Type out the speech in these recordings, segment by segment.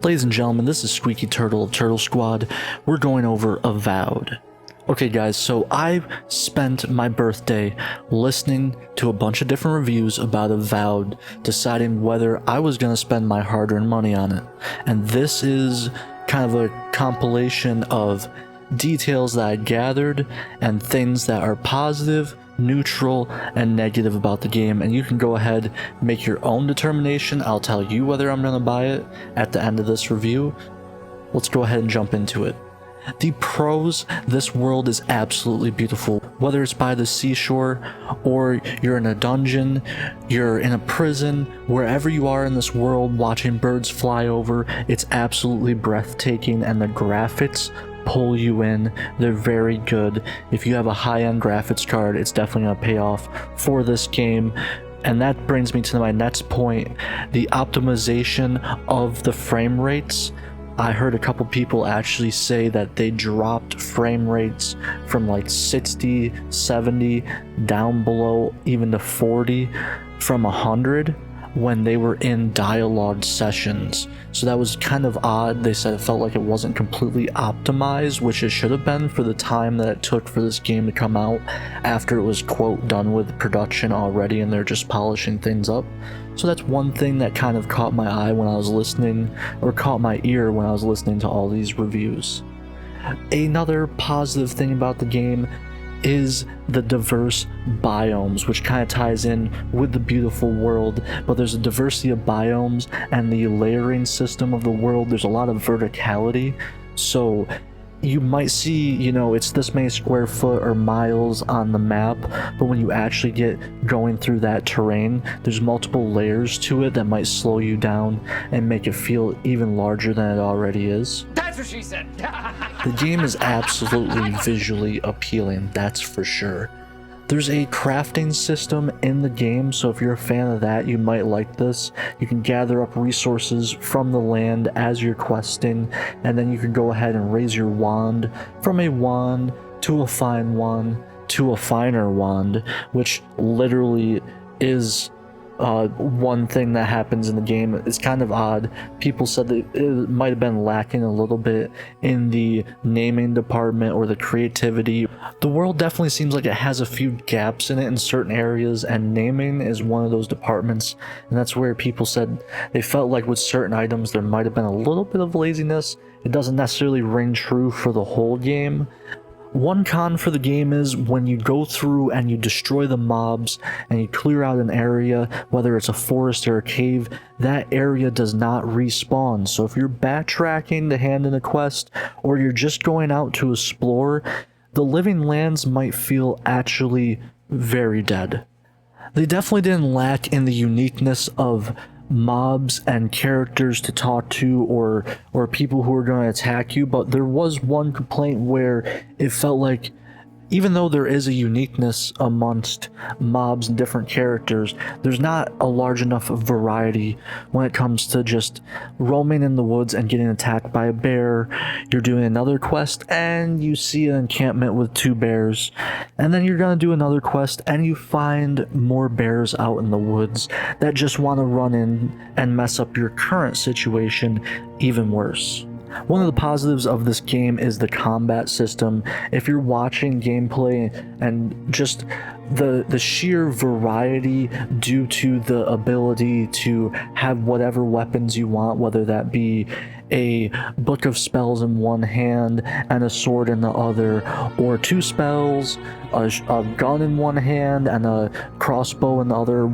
Ladies and gentlemen, this is Squeaky Turtle of Turtle Squad. We're going over Avowed. Okay guys, so I spent my birthday listening to a bunch of different reviews about Avowed, deciding whether I was going to spend my hard-earned money on it. And this is kind of a compilation of details that I gathered and things that are positive, neutral, and negative about the game, and you can go ahead and make your own determination. I'll tell you whether I'm going to buy it at the end of this review. Let's go ahead and jump into it. The pros: this world is absolutely beautiful. Whether it's by the seashore, or you're in a dungeon, you're in a prison, wherever you are in this world watching birds fly over, it's absolutely breathtaking, and the graphics pull you in. They're very good. If you have a high-end graphics card, it's definitely going to pay off for this game. And that brings me to my next point: the optimization of the frame rates. I heard a couple people actually say that they dropped frame rates from like 60, 70 down below even to 40 from 100 when they were in dialogue sessions. So that was kind of odd. They said it felt like it wasn't completely optimized, which it should have been for the time that it took for this game to come out after it was, quote, done with production already and they're just polishing things up. So that's one thing that kind of caught my eye when I was listening, or caught my ear when I was listening to all these reviews. Another positive thing about the game is the diverse biomes, which kind of ties in with the beautiful world, but there's a diversity of biomes, and the layering system of the world, there's a lot of verticality. So you might see, you know, it's this many square foot or miles on the map, but when you actually get going through that terrain, there's multiple layers to it that might slow you down and make it feel even larger than it already is. That's what she said. The game is absolutely visually appealing, that's for sure. There's a crafting system in the game, so if you're a fan of that, you might like this. You can gather up resources from the land as you're questing, and then you can go ahead and raise your wand from a wand to a fine wand to a finer wand, which literally is one thing that happens in the game. It's kind of odd. People said that it might have been lacking a little bit in the naming department or the creativity. The world definitely seems like it has a few gaps in it in certain areas, and naming is one of those departments, and that's where people said they felt like with certain items there might have been a little bit of laziness. It doesn't necessarily ring true for the whole game. One con for the game is when you go through and you destroy the mobs and you clear out an area, whether it's a forest or a cave, that area does not respawn. So if you're backtracking to hand in a quest, or you're just going out to explore, the living lands might feel actually very dead. They definitely didn't lack in the uniqueness of mobs and characters to talk to, or people who are going to attack you, but there was one complaint where it felt like, even though there is a uniqueness amongst mobs and different characters, there's not a large enough variety when it comes to just roaming in the woods and getting attacked by a bear. You're doing another quest and you see an encampment with 2 bears, and then you're gonna do another quest and you find more bears out in the woods that just want to run in and mess up your current situation even worse. One of the positives of this game is the combat system. If you're watching gameplay and just the sheer variety due to the ability to have whatever weapons you want, whether that be a book of spells in one hand and a sword in the other, or 2 spells, a gun in one hand and a crossbow in the other.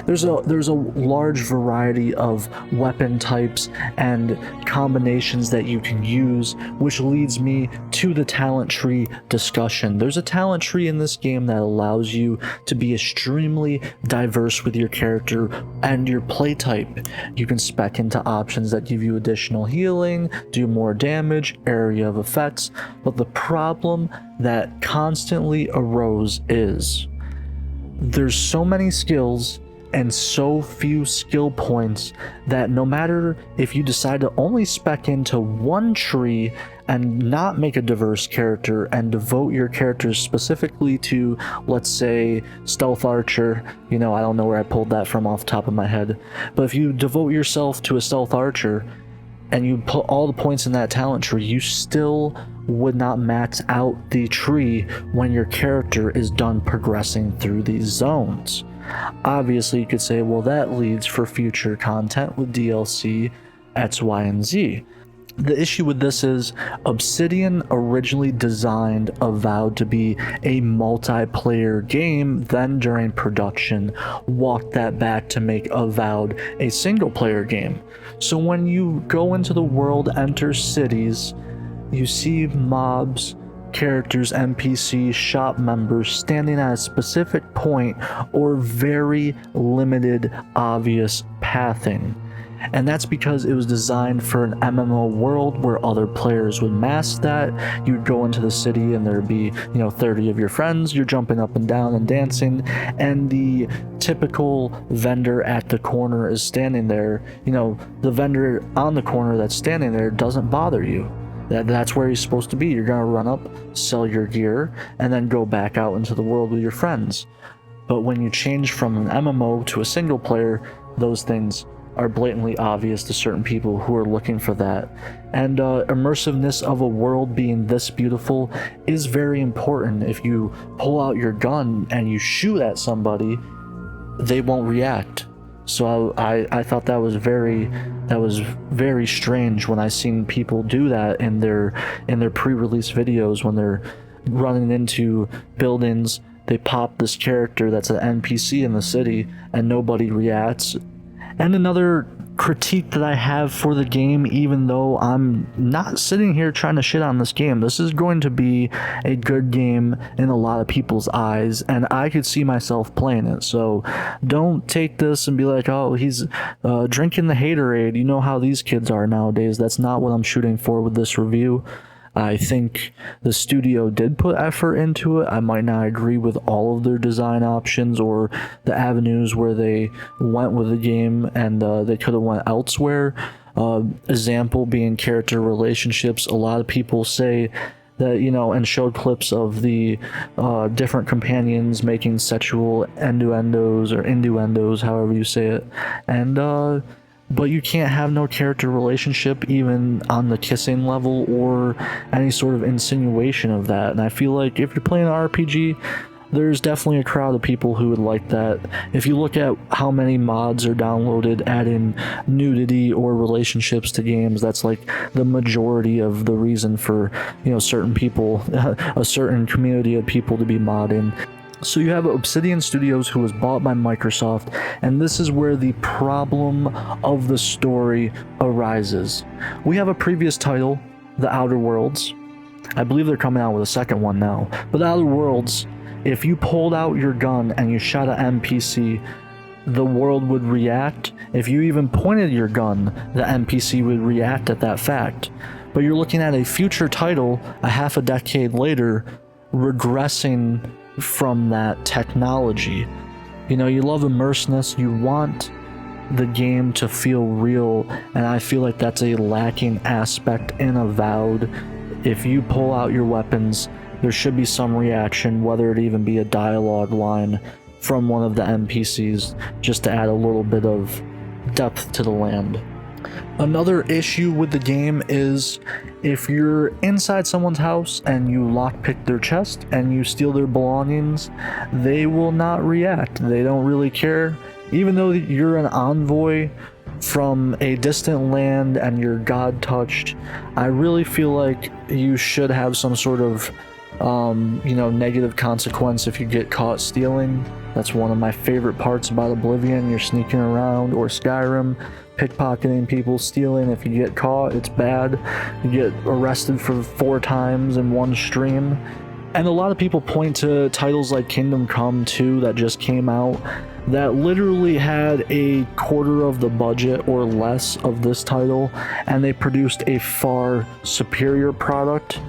There's a large variety of weapon types and combinations that you can use, which leads me to the talent tree discussion. There's a talent tree in this game that allows you to be extremely diverse with your character and your play type. You can spec into options that give you additional healing, do more damage, area of effects, but the problem that constantly arose is there's so many skills and so few skill points that no matter if you decide to only spec into one tree and not make a diverse character and devote your characters specifically to, let's say, stealth archer, you know, I don't know where I pulled that from off the top of my head, but if you devote yourself to a stealth archer, and you put all the points in that talent tree, you still would not max out the tree when your character is done progressing through these zones. Obviously, you could say, well, that leads for future content with DLC, X, Y, and Z. The issue with this is Obsidian originally designed Avowed to be a multiplayer game, then during production walked that back to make Avowed a single player game. So when you go into the world, enter cities, you see mobs, characters, NPCs, shop members standing at a specific point or very limited obvious pathing. And that's because it was designed for an MMO world where other players would mask that. You'd go into the city and there'd be, 30 of your friends, you're jumping up and down and dancing, and the typical vendor at the corner is standing there. The vendor on the corner that's standing there doesn't bother you. That's where he's supposed to be. You're gonna run up, sell your gear, and then go back out into the world with your friends. But when you change from an MMO to a single player, those things are blatantly obvious to certain people who are looking for that. And immersiveness of a world being this beautiful is very important. If you pull out your gun and you shoot at somebody, they won't react. So I thought that was very strange when I seen people do that in their pre-release videos. When they're running into buildings, they pop this character that's an NPC in the city and nobody reacts. And another critique that I have for the game, even though I'm not sitting here trying to shit on this game, this is going to be a good game in a lot of people's eyes, and I could see myself playing it. So don't take this and be like, oh, he's drinking the haterade. You know how these kids are nowadays. That's not what I'm shooting for with this review. I think the studio did put effort into it. I might not agree with all of their design options or the avenues where they went with the game, and they could have went elsewhere. Example being character relationships. A lot of people say that, and showed clips of the different companions making sexual innuendos or innuendos, however you say it. And but you can't have no character relationship even on the kissing level or any sort of insinuation of that. And I feel like if you're playing an RPG, there's definitely a crowd of people who would like that. If you look at how many mods are downloaded adding nudity or relationships to games, that's like the majority of the reason for, certain people, a certain community of people to be modding. So you have Obsidian Studios, who was bought by Microsoft, and this is where the problem of the story arises. We have a previous title, The Outer Worlds. I believe they're coming out with a second one now. But The Outer Worlds, if you pulled out your gun and you shot an NPC, the world would react. If you even pointed your gun, the NPC would react at that fact. But you're looking at a future title, a half a decade later, regressing from that technology. You love immersiveness, you want the game to feel real, and I feel like that's a lacking aspect in Avowed. If you pull out your weapons, there should be some reaction, whether it even be a dialogue line from one of the NPCs, just to add a little bit of depth to the land. Another issue with the game is if you're inside someone's house and you lockpick their chest and you steal their belongings, they will not react. They don't really care. Even though you're an envoy from a distant land and you're God-touched, I really feel like you should have some sort of negative consequence if you get caught stealing. That's one of my favorite parts about Oblivion. You're sneaking around, or Skyrim, pickpocketing people, stealing. If you get caught, it's bad. You get arrested for 4 times in one stream. And a lot of people point to titles like Kingdom Come 2 that just came out that literally had a quarter of the budget or less of this title, and they produced a far superior product.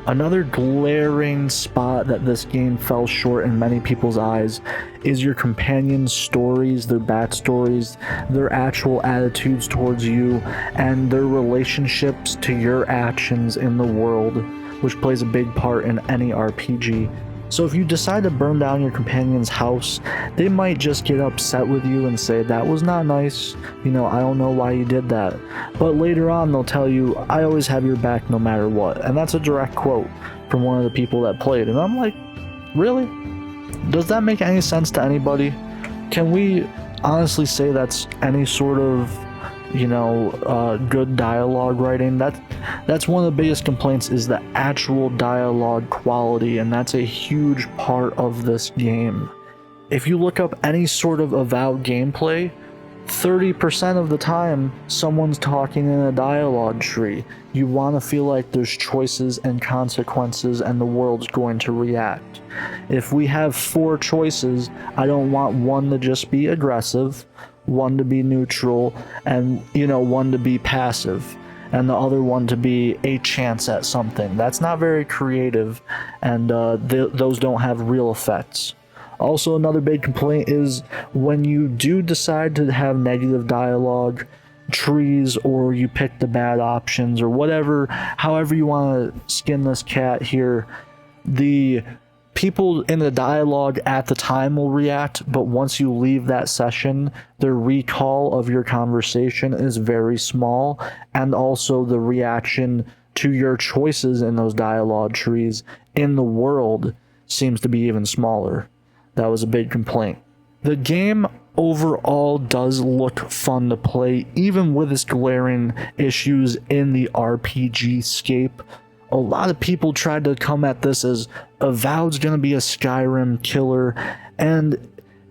Another glaring spot that this game fell short in many people's eyes is your companions' stories, their backstories, their actual attitudes towards you, and their relationships to your actions in the world, which plays a big part in any RPG. So if you decide to burn down your companion's house, they might just get upset with you and say, that was not nice, you know, I don't know why you did that. But later on they'll tell you, I always have your back no matter what. And that's a direct quote from one of the people that played. And I'm like, really? Does that make any sense to anybody? Can we honestly say that's any sort of, you know, good dialogue writing? That's one of the biggest complaints, is the actual dialogue quality, and that's a huge part of this game. If you look up any sort of Avowed gameplay, 30% of the time someone's talking in a dialogue tree. You want to feel like there's choices and consequences and the world's going to react. If we have 4 choices, I don't want one to just be aggressive, one to be neutral, and, you know, one to be passive, and the other one to be a chance at something. That's not very creative, and those don't have real effects. Also, another big complaint is when you do decide to have negative dialogue trees, or you pick the bad options, or whatever, however you want to skin this cat here, the people in the dialogue at the time will react, but once you leave that session, the recall of your conversation is very small, and also the reaction to your choices in those dialogue trees in the world seems to be even smaller. That was a big complaint. The game overall does look fun to play, even with its glaring issues in the RPG scape. A lot of people tried to come at this as Avowed's gonna be a Skyrim killer, and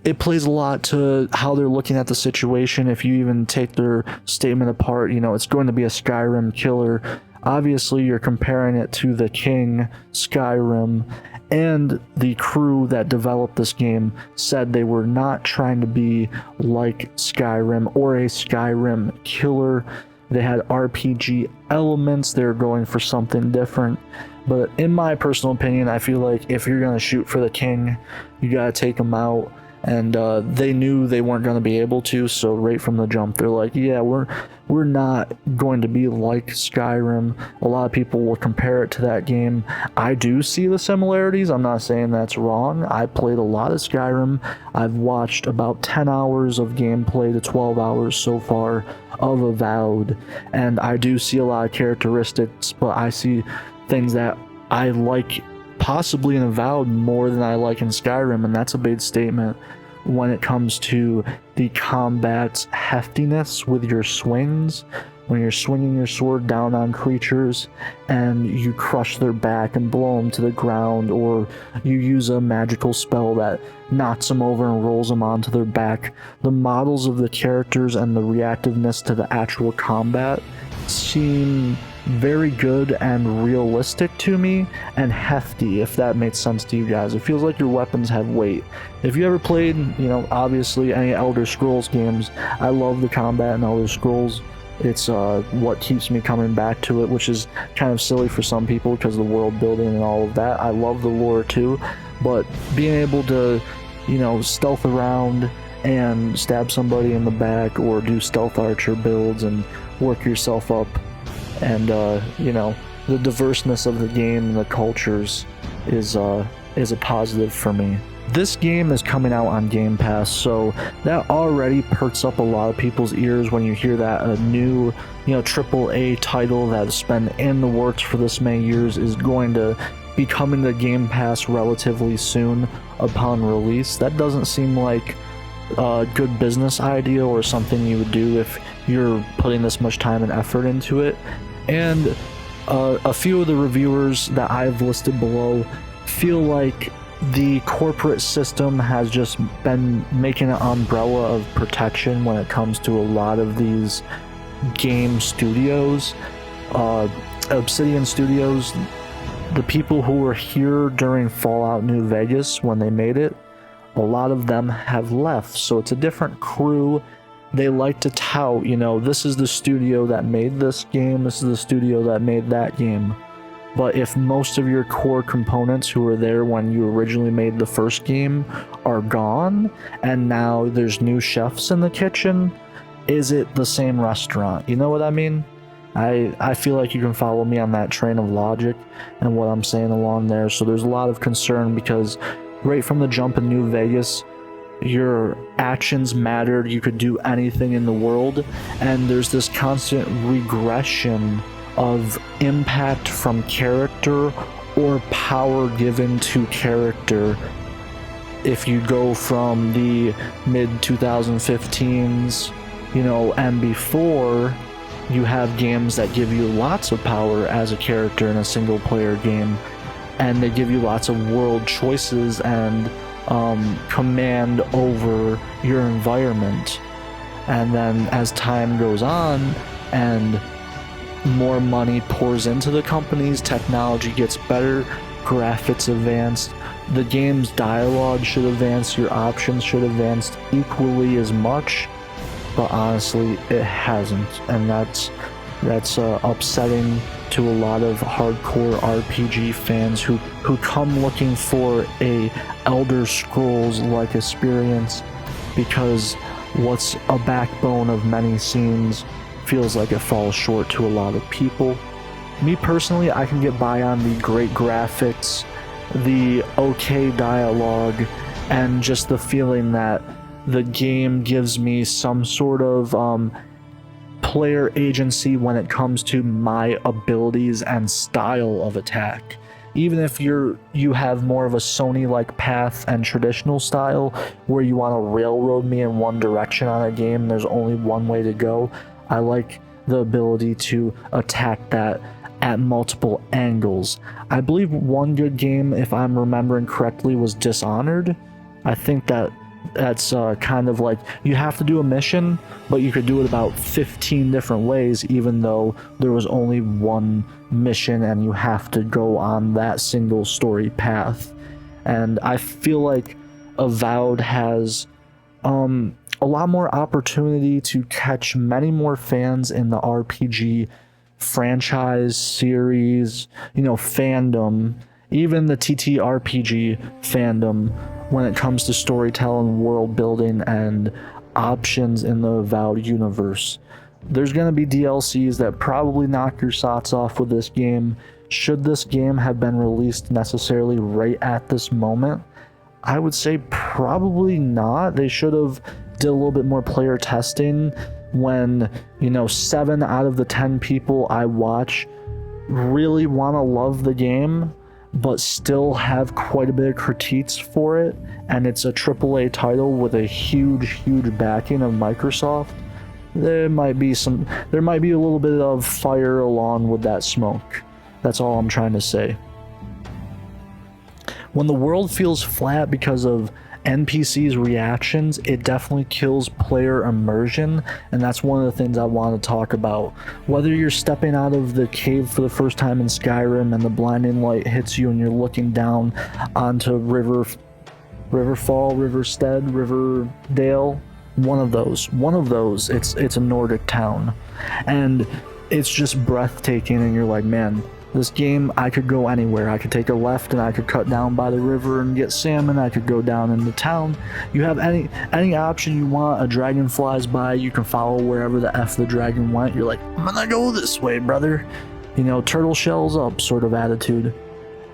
it plays a lot to how they're looking at the situation. If you even take their statement apart, you know, it's going to be a Skyrim killer. Obviously, you're comparing it to the King, Skyrim, and the crew that developed this game said they were not trying to be like Skyrim or a Skyrim killer. They had RPG elements, they were going for something different. But in my personal opinion, I feel like if you're going to shoot for the King, you got to take him out. And they knew they weren't going to be able to, so right from the jump, they're like, yeah, we're not going to be like Skyrim. A lot of people will compare it to that game. I do see the similarities. I'm not saying that's wrong. I played a lot of Skyrim. I've watched about 10 hours of gameplay to 12 hours so far of Avowed, and I do see a lot of characteristics, but I see things that I like possibly in Avowed more than I like in Skyrim, and that's a big statement when it comes to the combat's heftiness with your swings. When you're swinging your sword down on creatures and you crush their back and blow them to the ground, or you use a magical spell that knocks them over and rolls them onto their back, the models of the characters and the reactiveness to the actual combat seem very good and realistic to me, and hefty, if that makes sense to you guys. It feels like your weapons have weight. If you ever played, you know, obviously any Elder Scrolls games, I love the combat in Elder Scrolls. It's what keeps me coming back to it, which is kind of silly for some people because of the world building and all of that. I love the lore too, but being able to, you know, stealth around and stab somebody in the back, or do stealth archer builds and work yourself up, and you know, the diverseness of the game and the cultures is a positive for me. This game is coming out on Game Pass, so that already perks up a lot of people's ears when you hear that a new, you know, AAA title that's been in the works for this many years is going to be coming to Game Pass relatively soon upon release. That doesn't seem like a good business idea or something you would do if you're putting this much time and effort into it. And a few of the reviewers that I've listed below feel like the corporate system has just been making an umbrella of protection when it comes to a lot of these game studios. Obsidian Studios, the people who were here during Fallout New Vegas when they made it, a lot of them have left, so it's a different crew. They like to tout, you know, this is the studio that made this game, this is the studio that made that game. But if most of your core components who were there when you originally made the first game are gone, and now there's new chefs in the kitchen, is it the same restaurant? You know what I mean? I feel like you can follow me on that train of logic and what I'm saying along there. So there's a lot of concern because right from the jump in New Vegas, your actions mattered. You could do anything in the world, and there's this constant regression of impact from character or power given to character. If you go from the mid 2015s, and before, you have games that give you lots of power as a character in a single player game, and they give you lots of world choices and command over your environment. And then as time goes on and more money pours into the companies, technology gets better, graphics advance, the game's dialogue should advance, your options should advance equally as much, but honestly it hasn't, and that's upsetting to a lot of hardcore RPG fans who come looking for a Elder Scrolls like experience, because what's a backbone of many scenes feels like it falls short to a lot of people. Me personally, I can get by on the great graphics, the okay dialogue, and just the feeling that the game gives me some sort of player agency when it comes to my abilities and style of attack. Even if you have more of a Sony-like path and traditional style where you want to railroad me in one direction on a game, there's only one way to go, I like the ability to attack that at multiple angles. I believe one good game, if I'm remembering correctly, was Dishonored. I think that's kind of like you have to do a mission, but you could do it about 15 different ways, even though there was only one mission and you have to go on that single story path. And I feel like Avowed has a lot more opportunity to catch many more fans in the RPG franchise, series, fandom, even the TTRPG fandom, when it comes to storytelling, world building, and options in the Avowed universe. There's going to be DLCs that probably knock your socks off with this game. Should this game have been released necessarily right at this moment? I would say probably not. They should have did a little bit more player testing when 7 out of the 10 people I watch really want to love the game but still have quite a bit of critiques for it, and it's a AAA title with a huge backing of Microsoft. There might be a little bit of fire along with that smoke. That's all I'm trying to say. When the world feels flat because of NPCs' reactions, it definitely kills player immersion, and that's one of the things I want to talk about. Whether you're stepping out of the cave for the first time in Skyrim and the blinding light hits you and you're looking down onto Riverfall, Riverstead, Riverdale, one of those, it's a Nordic town, and it's just breathtaking, and you're like, man, this game, I could go anywhere. I could take a left and I could cut down by the river and get salmon. I could go down into town. You have any option you want. A dragon flies by, you can follow wherever the F the dragon went. You're like, I'm gonna go this way, brother. Turtle shells up sort of attitude.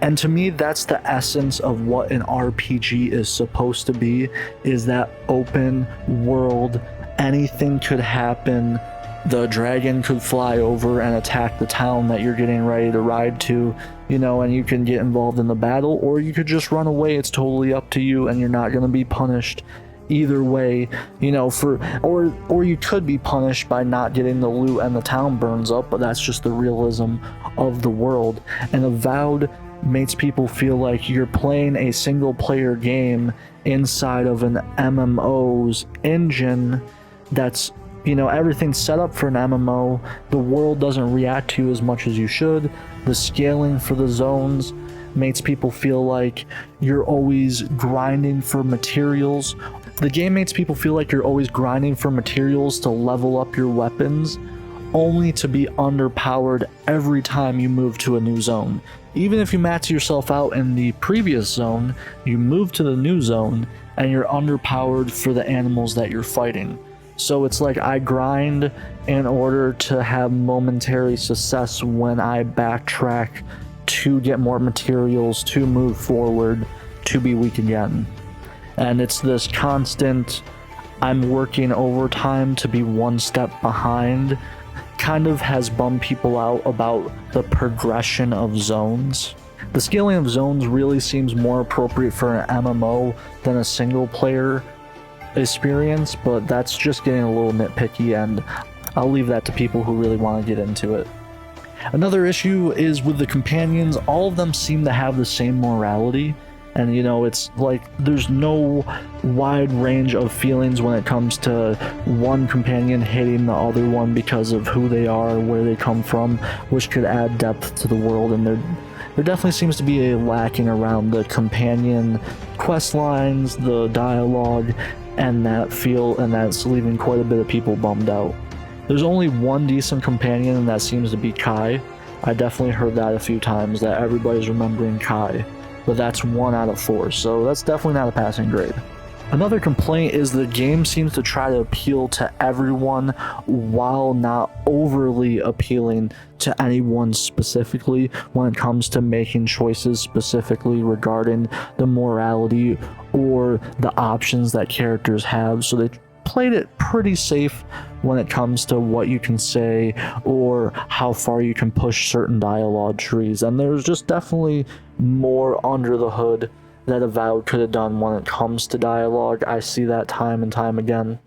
And to me, that's the essence of what an RPG is supposed to be, is that open world. Anything could happen. The dragon could fly over and attack the town that you're getting ready to ride to, and you can get involved in the battle, or you could just run away. It's totally up to you, and you're not going to be punished either way, or you could be punished by not getting the loot and the town burns up, but that's just the realism of the world. And Avowed makes people feel like you're playing a single player game inside of an MMO's engine that's everything's set up for an MMO. The world doesn't react to you as much as you should. The scaling for the zones makes people feel like you're always grinding for materials. The game makes people feel like you're always grinding for materials to level up your weapons, only to be underpowered every time you move to a new zone. Even if you max yourself out in the previous zone, you move to the new zone and you're underpowered for the animals that you're fighting. So it's like I grind in order to have momentary success when I backtrack to get more materials, to move forward, to be weak again. And it's this constant, I'm working overtime to be one step behind, kind of has bummed people out about the progression of zones. The scaling of zones really seems more appropriate for an MMO than a single player experience, but that's just getting a little nitpicky, and I'll leave that to people who really want to get into it. Another issue is with the companions. All of them seem to have the same morality, and it's like there's no wide range of feelings when it comes to one companion hating the other one because of who they are, where they come from, which could add depth to the world. And there definitely seems to be a lacking around the companion quest lines, the dialogue, and that's leaving quite a bit of people bummed out. There's only one decent companion, and that seems to be Kai. I definitely heard that a few times, that everybody's remembering Kai, but that's 1 out of 4, so that's definitely not a passing grade. Another complaint is the game seems to try to appeal to everyone while not overly appealing to anyone specifically when it comes to making choices specifically regarding the morality or the options that characters have. So they played it pretty safe when it comes to what you can say or how far you can push certain dialogue trees, and there's just definitely more under the hood that Avowed could have done when it comes to dialogue. I see that time and time again.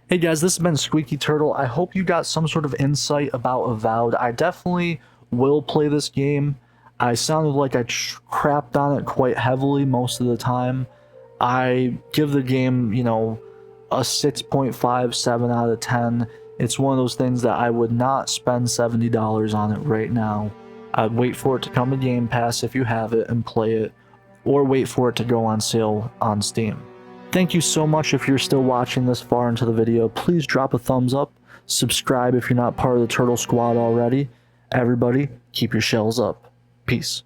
Hey guys, this has been Squeaky Turtle. I hope you got some sort of insight about Avowed. I definitely will play this game. I sounded like I crapped on it quite heavily most of the time. I give the game, a 6.5, 7 out of 10. It's one of those things that I would not spend $70 on it right now. I'd wait for it to come to Game Pass if you have it and play it, or wait for it to go on sale on Steam. Thank you so much if you're still watching this far into the video. Please drop a thumbs up, subscribe if you're not part of the Turtle Squad already. Everybody, keep your shells up. Peace.